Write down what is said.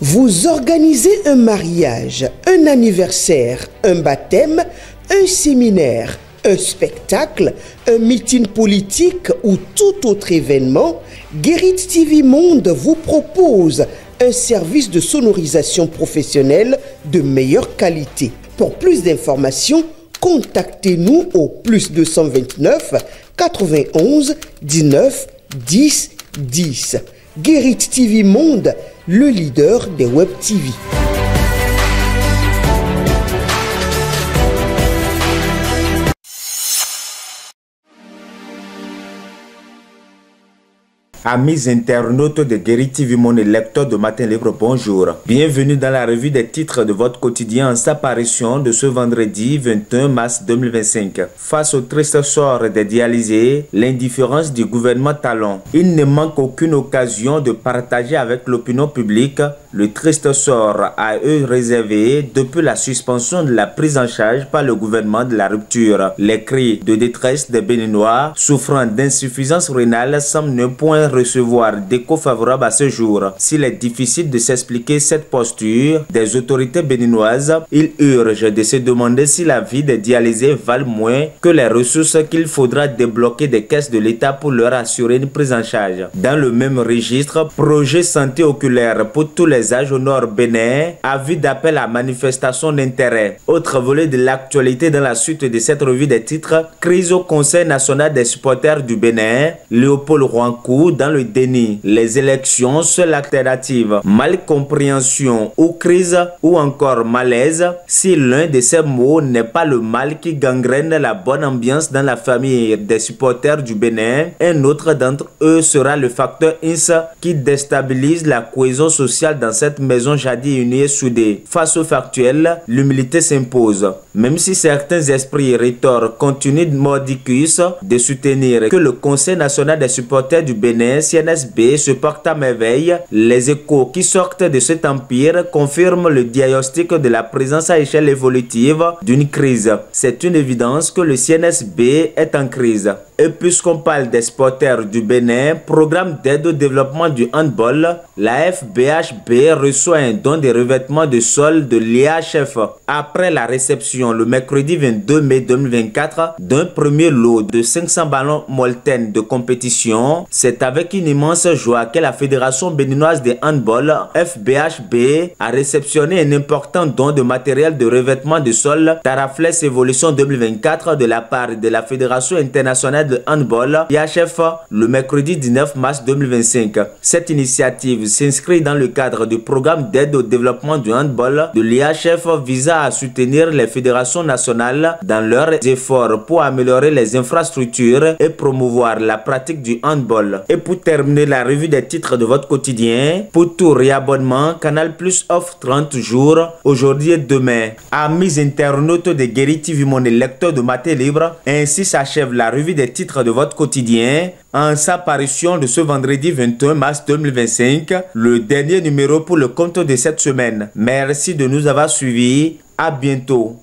Vous organisez un mariage, un anniversaire, un baptême, un séminaire, un spectacle, un meeting politique ou tout autre événement, Guérit TV Monde vous propose un service de sonorisation professionnelle de meilleure qualité. Pour plus d'informations, contactez-nous au +229 91 19 10 10. Guérit TV Monde, le leader des Web TV. Amis internautes de Guérit TV Monde et lecteurs de Matin Libre, bonjour. Bienvenue dans la revue des titres de votre quotidien en sa parution de ce vendredi 21 mars 2025. Face au triste sort des dialysés, l'indifférence du gouvernement Talon, il ne manque aucune occasion de partager avec l'opinion publique le triste sort à eux réservé depuis la suspension de la prise en charge par le gouvernement de la rupture. Les cris de détresse des Béninois souffrant d'insuffisance rénale semblent ne point recevoir d'écho favorable à ce jour. S'il est difficile de s'expliquer cette posture des autorités béninoises, il urge de se demander si la vie des dialysés valent moins que les ressources qu'il faudra débloquer des caisses de l'État pour leur assurer une prise en charge. Dans le même registre, projet santé oculaire pour tous les âges au nord Bénin, avis d'appel à manifestation d'intérêt. Autre volet de l'actualité dans la suite de cette revue des titres, crise au Conseil national des supporters du Bénin, Léopold Rouankou dans le déni, les élections, seule alternative, malcompréhension ou crise ou encore malaise, si l'un de ces mots n'est pas le mal qui gangrène la bonne ambiance dans la famille des supporters du Bénin, un autre d'entre eux sera le facteur INSA qui déstabilise la cohésion sociale dans cette maison jadis unie et soudée. Face au factuel, l'humilité s'impose. Même si certains esprits rhétors continuent de mordicus de soutenir que le Conseil national des supporters du Bénin CNSB se porte à merveille, les échos qui sortent de cet empire confirment le diagnostic de la présence à échelle évolutive d'une crise. C'est une évidence que le CNSB est en crise. Et puisqu'on parle des supporters du Bénin, programme d'aide au développement du handball, la FBHB reçoit un don de revêtements de sol de l'IHF. Après la réception le mercredi 22 mai 2024 d'un premier lot de 500 ballons Molten de compétition, c'est avec une immense joie que la Fédération béninoise de handball FBHB a réceptionné un important don de matériel de revêtement de sol Taraflex Evolution 2024 de la part de la Fédération internationale de handball IHF le mercredi 19 mars 2025. Cette initiative s'inscrit dans le cadre du programme d'aide au développement du handball de l'IHF visant à soutenir les fédérations nationales dans leurs efforts pour améliorer les infrastructures et promouvoir la pratique du handball. Et pour terminer la revue des titres de votre quotidien, pour tout réabonnement, Canal Plus offre 30 jours, aujourd'hui et demain. Amis internautes de Guérit TV Monde et lecteurs de Matin Libre, ainsi s'achève la revue des titres de votre quotidien en sa parution de ce vendredi 21 mars 2025, le dernier numéro pour le compte de cette semaine. Merci de nous avoir suivis. À bientôt.